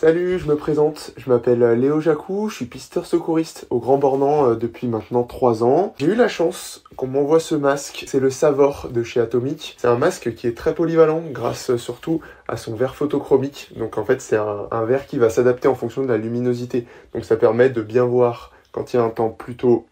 Salut, je me présente, je m'appelle Léo Jacou, je suis pisteur secouriste au Grand Bornand depuis maintenant 3 ans. J'ai eu la chance qu'on m'envoie ce masque, c'est le Savor de chez Atomic. C'est un masque qui est très polyvalent grâce surtout à son verre photochromique. Donc en fait c'est un verre qui va s'adapter en fonction de la luminosité. Donc ça permet de bien voir quand il y a un temps plutôt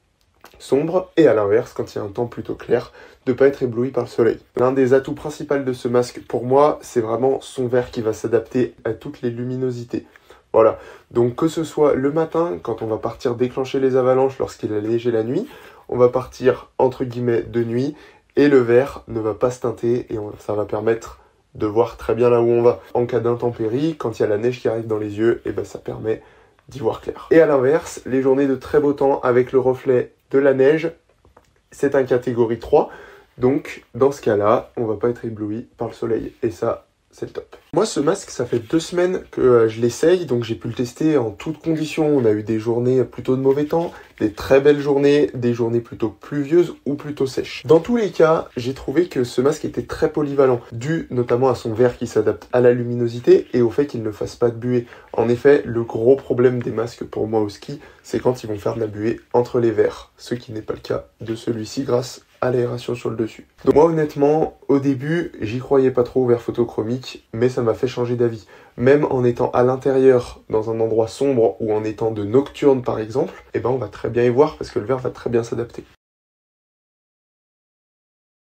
sombre et à l'inverse quand il y a un temps plutôt clair, de ne pas être ébloui par le soleil. L'un des atouts principaux de ce masque pour moi, c'est vraiment son verre qui va s'adapter à toutes les luminosités. Voilà, donc que ce soit le matin, quand on va partir déclencher les avalanches lorsqu'il est léger la nuit, on va partir entre guillemets de nuit et le verre ne va pas se teinter et ça va permettre de voir très bien là où on va. En cas d'intempérie, quand il y a la neige qui arrive dans les yeux, et ben ça permet d'y voir clair. Et à l'inverse, les journées de très beau temps avec le reflet de la neige, c'est un catégorie 3. Donc, dans ce cas-là, on va pas être ébloui par le soleil. Et ça, c'est le top. Moi, ce masque, ça fait 2 semaines que je l'essaye, donc j'ai pu le tester en toutes conditions. On a eu des journées plutôt de mauvais temps, des très belles journées, des journées plutôt pluvieuses ou plutôt sèches. Dans tous les cas, j'ai trouvé que ce masque était très polyvalent, dû notamment à son verre qui s'adapte à la luminosité et au fait qu'il ne fasse pas de buée. En effet, le gros problème des masques pour moi au ski, c'est quand ils vont faire de la buée entre les verres, ce qui n'est pas le cas de celui-ci grâce à l'aération sur le dessus. Donc moi honnêtement, au début, j'y croyais pas trop au verre photochromique, mais ça m'a fait changer d'avis. Même en étant à l'intérieur, dans un endroit sombre, ou en étant de nocturne par exemple, eh ben on va très bien y voir parce que le verre va très bien s'adapter.